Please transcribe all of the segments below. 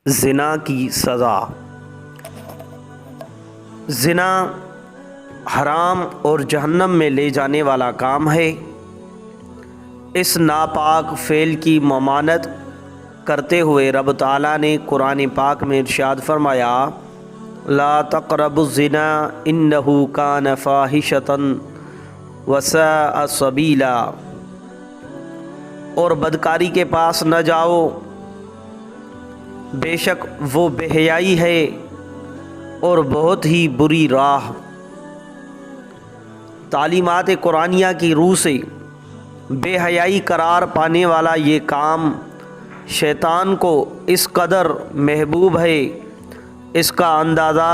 زنا کی سزا۔ زنا حرام اور جہنم میں لے جانے والا کام ہے۔ اس ناپاک فعل کی ممانعت کرتے ہوئے رب تعالیٰ نے قرآن پاک میں ارشاد فرمایا، لا تقربوا الزنا انہ کان فاحشۃ وساء سبیلا، اور بدکاری کے پاس نہ جاؤ، بے شک وہ بے حیائی ہے اور بہت ہی بری راہ۔ تعلیمات قرآنیہ کی روح سے بے حیائی قرار پانے والا یہ کام شیطان کو اس قدر محبوب ہے، اس کا اندازہ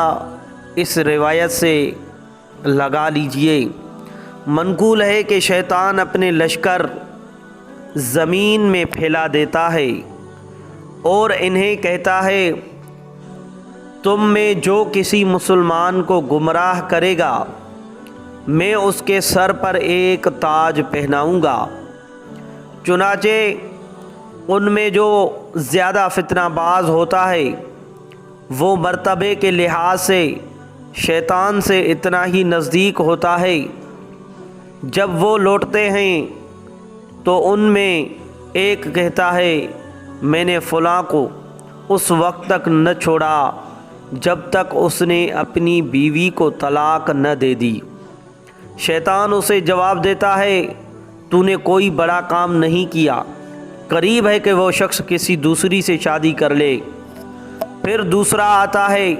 اس روایت سے لگا لیجئے۔ منقول ہے کہ شیطان اپنے لشکر زمین میں پھیلا دیتا ہے اور انہیں کہتا ہے، تم میں جو کسی مسلمان کو گمراہ کرے گا میں اس کے سر پر ایک تاج پہناؤں گا۔ چنانچہ ان میں جو زیادہ فتنہ باز ہوتا ہے وہ مرتبے کے لحاظ سے شیطان سے اتنا ہی نزدیک ہوتا ہے، جب وہ لوٹتے ہیں تو ان میں ایک کہتا ہے، میں نے فلاں کو اس وقت تک نہ چھوڑا جب تک اس نے اپنی بیوی کو طلاق نہ دے دی۔ شیطان اسے جواب دیتا ہے، تو نے کوئی بڑا کام نہیں کیا، قریب ہے کہ وہ شخص کسی دوسری سے شادی کر لے۔ پھر دوسرا آتا ہے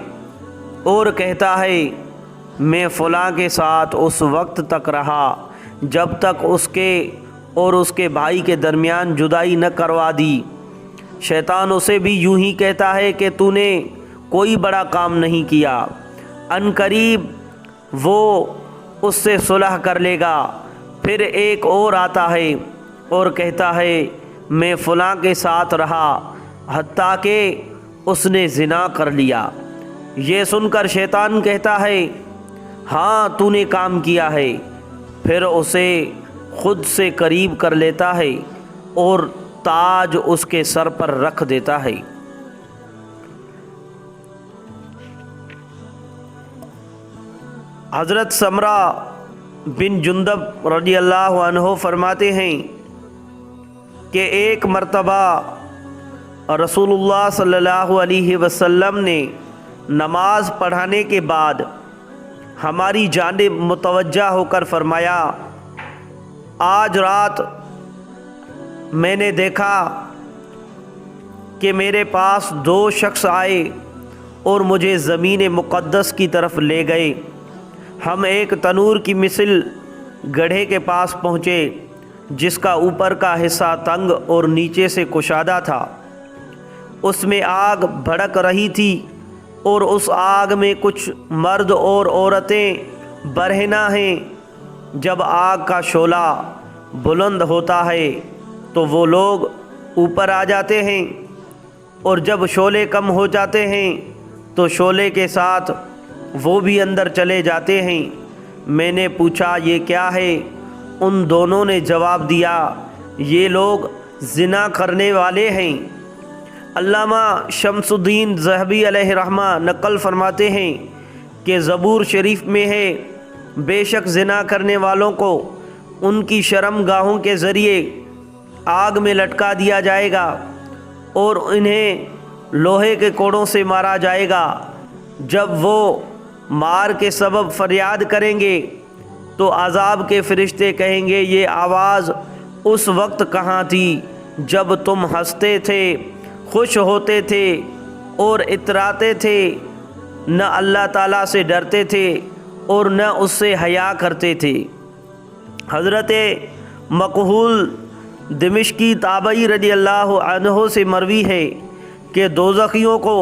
اور کہتا ہے، میں فلاں کے ساتھ اس وقت تک رہا جب تک اس کے اور اس کے بھائی کے درمیان جدائی نہ کروا دی۔ شیطان اسے بھی یوں ہی کہتا ہے کہ تو نے کوئی بڑا کام نہیں کیا، ان قریب وہ اس سے صلح کر لے گا۔ پھر ایک اور آتا ہے اور کہتا ہے، میں فلاں کے ساتھ رہا حتیٰ کہ اس نے زنا کر لیا۔ یہ سن کر شیطان کہتا ہے، ہاں تو نے کام کیا ہے۔ پھر اسے خود سے قریب کر لیتا ہے اور تاج اس کے سر پر رکھ دیتا ہے۔ حضرت سمرہ بن جندب رضی اللہ عنہ فرماتے ہیں کہ ایک مرتبہ رسول اللہ صلی اللہ علیہ وسلم نے نماز پڑھانے کے بعد ہماری جانب متوجہ ہو کر فرمایا، آج رات میں نے دیکھا کہ میرے پاس دو شخص آئے اور مجھے زمین مقدس کی طرف لے گئے۔ ہم ایک تنور کی مثل گڑھے کے پاس پہنچے جس کا اوپر کا حصہ تنگ اور نیچے سے کشادہ تھا۔ اس میں آگ بھڑک رہی تھی اور اس آگ میں کچھ مرد اور عورتیں برہنہ ہیں۔ جب آگ کا شعلہ بلند ہوتا ہے تو وہ لوگ اوپر آ جاتے ہیں، اور جب شعلے کم ہو جاتے ہیں تو شعلے کے ساتھ وہ بھی اندر چلے جاتے ہیں۔ میں نے پوچھا، یہ کیا ہے؟ ان دونوں نے جواب دیا، یہ لوگ زنا کرنے والے ہیں۔ علامہ شمس الدین ذہبی علیہ رحمہ نقل فرماتے ہیں کہ زبور شریف میں ہے، بے شک زنا کرنے والوں کو ان کی شرم گاہوں کے ذریعے آگ میں لٹکا دیا جائے گا اور انہیں لوہے کے کوڑوں سے مارا جائے گا۔ جب وہ مار کے سبب فریاد کریں گے تو عذاب کے فرشتے کہیں گے، یہ آواز اس وقت کہاں تھی جب تم ہنستے تھے، خوش ہوتے تھے اور اتراتے تھے، نہ اللہ تعالیٰ سے ڈرتے تھے اور نہ اس سے حیا کرتے تھے۔ حضرت مکحول دمشقی تابعی رضی اللہ عنہ سے مروی ہے کہ دوزخیوں کو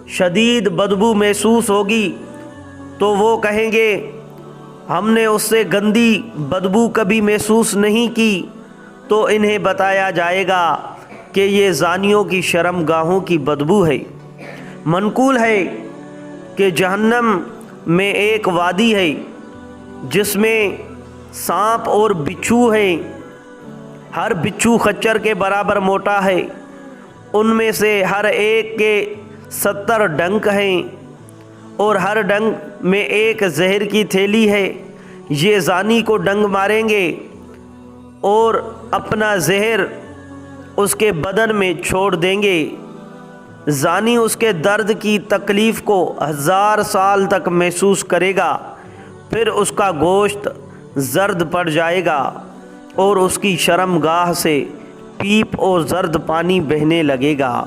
شدید بدبو محسوس ہوگی تو وہ کہیں گے، ہم نے اس سے گندی بدبو کبھی محسوس نہیں کی۔ تو انہیں بتایا جائے گا کہ یہ زانیوں کی شرم گاہوں کی بدبو ہے۔ منقول ہے کہ جہنم میں ایک وادی ہے جس میں سانپ اور بچھو ہیں، ہر بچھو خچر کے برابر موٹا ہے، ان میں سے ہر ایک کے 70 ڈنک ہیں اور ہر ڈنک میں ایک زہر کی تھیلی ہے۔ یہ زانی کو ڈنگ ماریں گے اور اپنا زہر اس کے بدن میں چھوڑ دیں گے۔ زانی اس کے درد کی تکلیف کو 1000 سال تک محسوس کرے گا، پھر اس کا گوشت زرد پڑ جائے گا اور اس کی شرم گاہ سے پیپ اور زرد پانی بہنے لگے گا۔